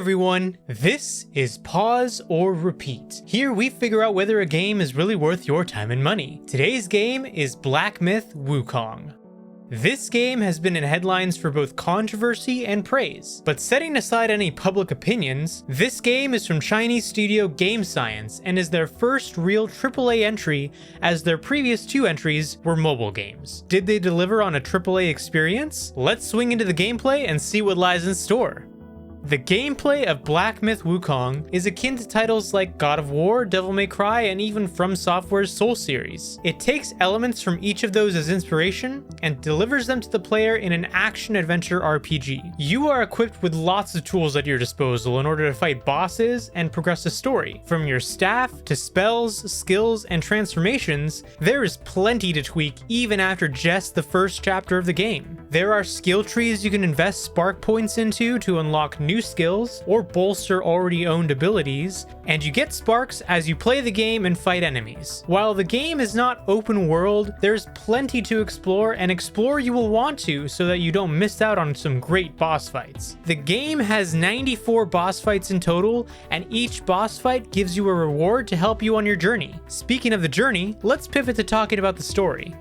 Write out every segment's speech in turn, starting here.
everyone, this is Pause or Repeat. Here we figure out whether a game is really worth your time and money. Today's game is Black Myth Wukong. This game has been in headlines for both controversy and praise, but setting aside any public opinions, this game is from Chinese studio Game Science and is their first real AAA entry, as their previous two entries were mobile games. Did they deliver on a AAA experience? Let's swing into the gameplay and see what lies in store. The gameplay of Black Myth Wukong is akin to titles like God of War, Devil May Cry, and even From Software's Soul series. It takes elements from each of those as inspiration and delivers them to the player in an action-adventure RPG. You are equipped with lots of tools at your disposal in order to fight bosses and progress the story. From your staff to spells, skills, and transformations, there is plenty to tweak even after just the first chapter of the game. There are skill trees you can invest spark points into to unlock new skills or bolster already owned abilities, and you get sparks as you play the game and fight enemies. While the game is not open world, there's plenty to explore, and explore you will want to so that you don't miss out on some great boss fights. The game has 94 boss fights in total, and each boss fight gives you a reward to help you on your journey. Speaking of the journey, let's pivot to talking about the story.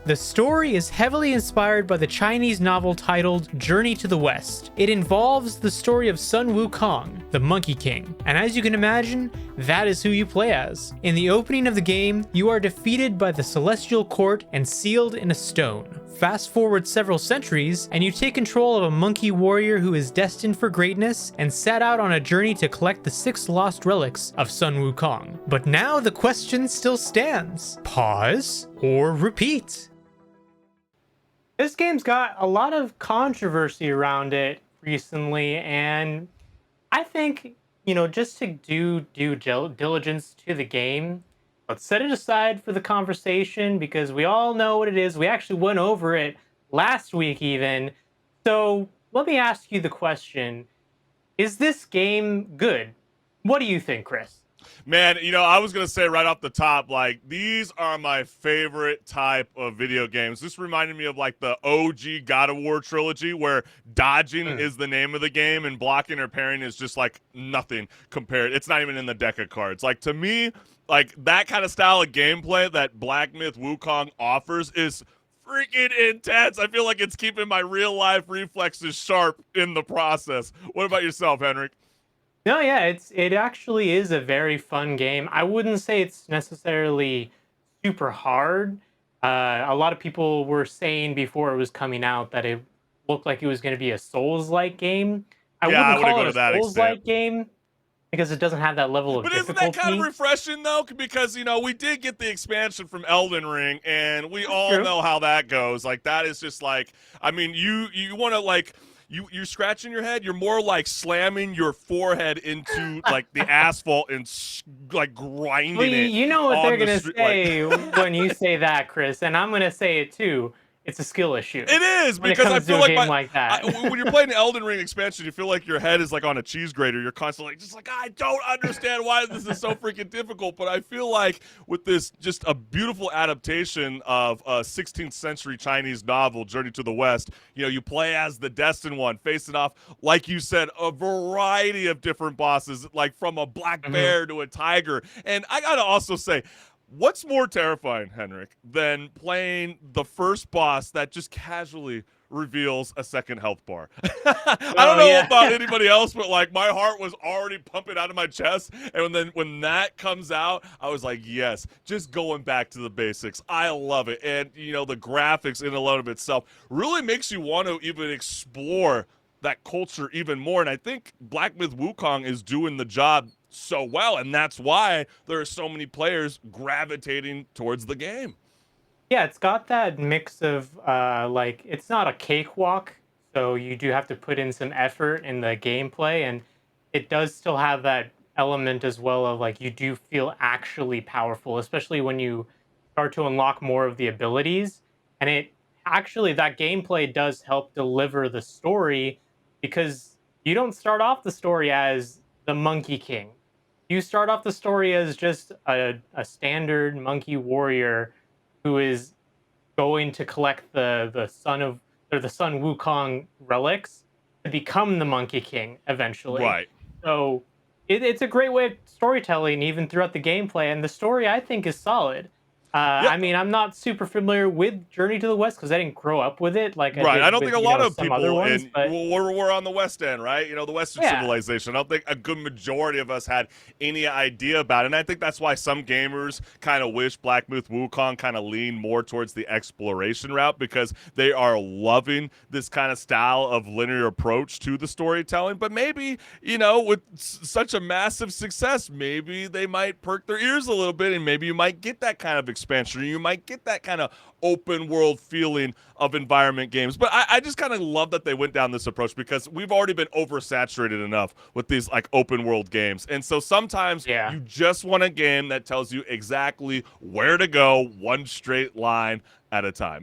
The story is heavily inspired by the Chinese novel titled Journey to the West. It involves the story of Sun Wukong, the Monkey King, and as you can imagine, that is who you play as. In the opening of the game, you are defeated by the Celestial Court and sealed in a stone. Fast forward several centuries, and you take control of a monkey warrior who is destined for greatness and set out on a journey to collect the 6 lost relics of Sun Wukong. But now the question still stands. Pause or repeat? This game's got a lot of controversy around it recently, and I think, just to do due diligence to the game, let's set it aside for the conversation because we all know what it is. We actually went over it last week even. So let me ask you the question. Is this game good? What do you think, Chris? Man, I was going to say right off the top, these are my favorite type of video games. This reminded me of, the OG God of War trilogy, where dodging is the name of the game and blocking or parrying is just, nothing compared. It's not even in the deck of cards. To me, that kind of style of gameplay that Black Myth Wukong offers is freaking intense. I feel like it's keeping my real-life reflexes sharp in the process. What about yourself, Henrik? No, yeah, it actually is a very fun game. I wouldn't say it's necessarily super hard. A lot of people were saying before it was coming out that it looked like it was going to be a Souls-like game. I wouldn't call it a Souls-like game because it doesn't have that level of difficulty. But isn't that kind of refreshing, though? Because, we did get the expansion from Elden Ring, and we all know how that goes. That is just you want to, you're scratching your head. You're more like slamming your forehead into the asphalt and grinding it. You know what they're gonna say when you say that, Chris, and I'm gonna say it too. It's a skill issue. It is, because I feel like when you're playing the Elden Ring expansion, you feel like your head is on a cheese grater. You're constantly I don't understand why this is so freaking difficult. But I feel like with this just a beautiful adaptation of a 16th century Chinese novel, Journey to the West, you play as the Destined One, facing off, like you said, a variety of different bosses, from a black bear to a tiger. And I gotta also say, what's more terrifying, Henrik, than playing the first boss that just casually reveals a second health bar? I don't know about anybody else, but my heart was already pumping out of my chest. And then when that comes out, I was like, yes, just going back to the basics. I love it. And, the graphics in and of itself really makes you want to even explore that culture even more. And I think Black Myth Wukong is doing the job so well, and that's why there are so many players gravitating towards the game. Yeah, it's got that mix of it's not a cakewalk, so you do have to put in some effort in the gameplay, and it does still have that element as well of you do feel actually powerful, especially when you start to unlock more of the abilities. And it actually, that gameplay does help deliver the story, because you don't start off the story as the Monkey King. You start off the story as just a standard monkey warrior who is going to collect the Sun Wukong relics to become the Monkey King eventually. Right. So it's a great way of storytelling even throughout the gameplay, and the story I think is solid. Yeah, I mean, I'm not super familiar with Journey to the West because I didn't grow up with it like I right. I did don't with, think a lot of some other people ones, in but we're on the West End, right? The Western yeah. civilization. I don't think a good majority of us had any idea about it. And I think that's why some gamers kind of wish Black Myth Wukong kind of leaned more towards the exploration route, because they are loving this kind of style of linear approach to the storytelling. But maybe, with such a massive success, maybe they might perk their ears a little bit, and maybe you might get that kind of expansion, or you might get that kind of open world feeling of environment games. But I just kind of love that they went down this approach, because we've already been oversaturated enough with these like open world games. And so sometimes Yeah. you just want a game that tells you exactly where to go, one straight line at a time.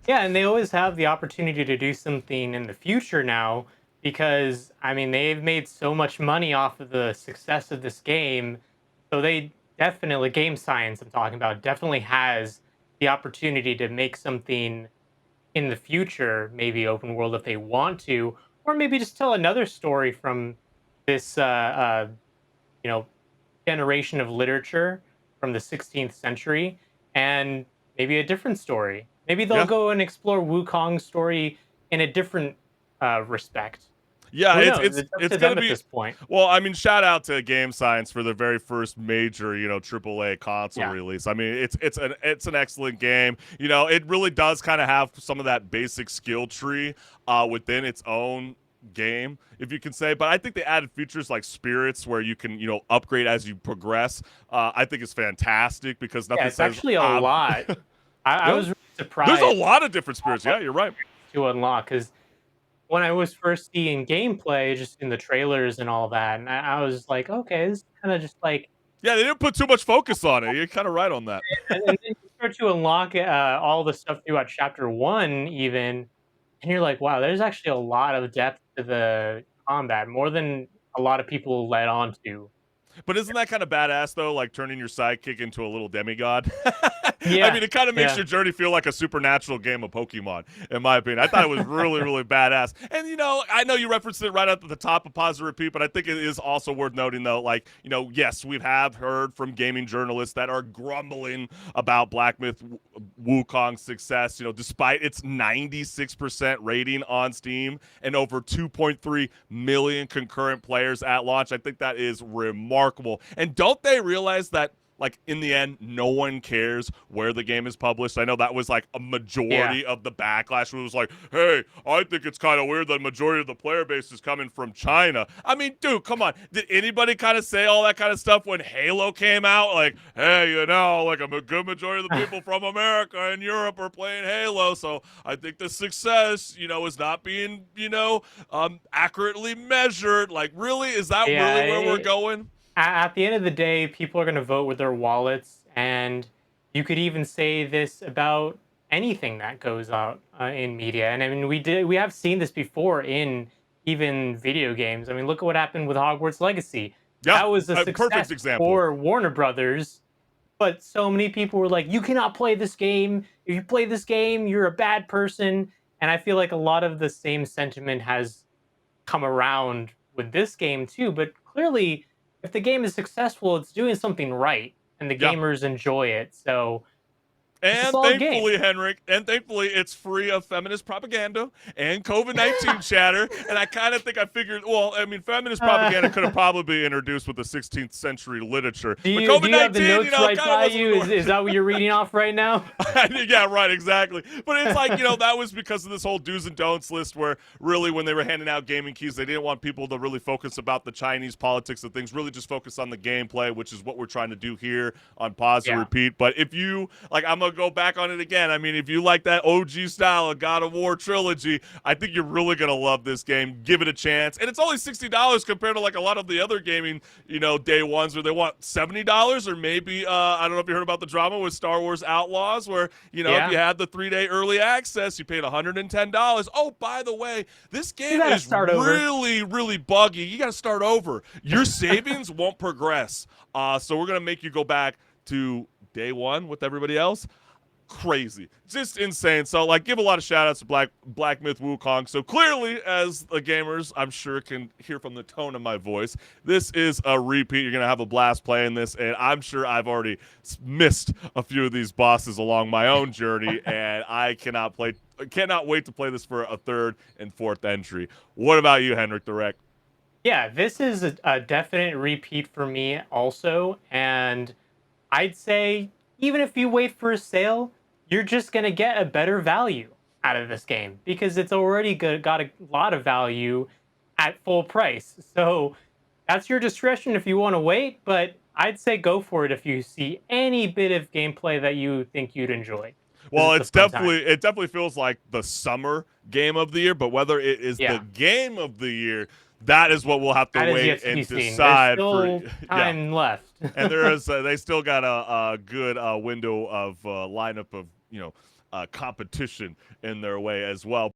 Yeah, and they always have the opportunity to do something in the future now because I mean they've made so much money off of the success of this game. So they definitely game science I'm talking about definitely has the opportunity to make something in the future, maybe open world if they want to, or maybe just tell another story from this you know generation of literature from the 16th century and maybe a different story. Maybe they'll Yeah. go and explore Wukong's story in a different respect. Yeah, Who it's knows? it's It's up it's to gonna them at be. this point. Well, I mean, shout out to Game Science for the very first major, AAA console Yeah. release. I mean, it's an excellent game. It really does kind of have some of that basic skill tree within its own game, if you can say. But I think they added features like spirits, where you can upgrade as you progress. I think it's fantastic, because Yeah, nothing it's says actually a lot. I yeah. was really There's a surprised lot of different spirits. how Yeah, much you're right. to unlock because when I was first seeing gameplay, just in the trailers and all that, and I was like, okay, this is kind of just like Yeah, they didn't put too much focus on it. You're kind of right on that. and then you start to unlock all the stuff throughout chapter one, even, and you're like, wow, there's actually a lot of depth to the combat, more than a lot of people let on to. But isn't that kind of badass though? Like turning your sidekick into a little demigod. I Yeah, mean, it kind of makes yeah, your journey feel like a supernatural game of Pokemon, in my opinion. I thought it was really, really badass. And I know you referenced it right at the top of Pause and Repeat, but I think it is also worth noting though, like, yes, we have heard from gaming journalists that are grumbling about Black Myth Wukong's success. Despite its 96% rating on Steam and over 2.3 million concurrent players at launch. I think that is remarkable. And don't they realize that, like, in the end, no one cares where the game is published? I know that was like a yeah. majority of the backlash. It was like, hey, I think it's kind of weird that the majority of the player base is coming from China. I mean, dude, come on. Did anybody kind of say all that kind of stuff when Halo came out? Like, hey, like a good majority of the people from America and Europe are playing Halo. So I think the success, is not being, accurately measured. Like, really? Is that Yeah, really where we're going? at the end of the day, people are going to vote with their wallets, and you could even say this about anything that goes out in media. And I mean, we have seen this before in even video games. I mean, look at what happened with Hogwarts Legacy. Yeah, That was a a perfect success example. for Warner Brothers, but so many people were like, "You cannot play this game. If you play this game, you're a bad person." And I feel like a lot of the same sentiment has come around with this game too. But clearly, if the game is successful, it's doing something right, and the Yeah. gamers enjoy it. So it's a And solid game. thankfully, Henrik, it's free of feminist propaganda and COVID-19 chatter. And I kind of think I figured, well, I mean, feminist propaganda could have probably been introduced with the 16th century literature. But Do you have the COVID-19, notes right kind of by wasn't you? the Is that what you're reading off right now? Yeah, right, exactly. But it's like, that was because of this whole do's and don'ts list, where really when they were handing out gaming keys, they didn't want people to really focus about the Chinese politics of things, really just focus on the gameplay, which is what we're trying to do here on Pause and Yeah. Repeat. But if you, like, I'm going to go back on it again. I mean, if you like that OG style of God of War trilogy, I think you're really going to love this game. Give it a chance. And it's only $60 compared to like a lot of the other gaming, day ones where they want $70, or maybe, I don't know if you heard about the drama with Star Wars Outlaws, where, if Yeah. you had the 3-day early access, you paid $110. Oh, by the way, this You game gotta is start over. really, really buggy. You got to start over. Your savings won't progress. So we're going to make you go back to day one with everybody else. crazy, just insane. So like, give a lot of shout outs to Black Myth Wukong. So clearly, as the gamers I'm sure can hear from the tone of my voice, this is a repeat. You're gonna have a blast playing this, and I'm sure I've already missed a few of these bosses along my own journey, and I cannot wait to play this for a third and fourth entry. What about you, Henrik the Wreck? Yeah, this is a definite repeat for me also, and I'd say even if you wait for a sale, you're just gonna get a better value out of this game because it's already got a lot of value at full price. So that's your discretion if you want to wait, but I'd say go for it if you see any bit of gameplay that you think you'd enjoy. Well, it definitely feels like the summer game of the year, but whether it is the game of the year, that is what we'll have to wait and decide. There's still time left. And there is they still got a good window of lineup of competition in their way as well.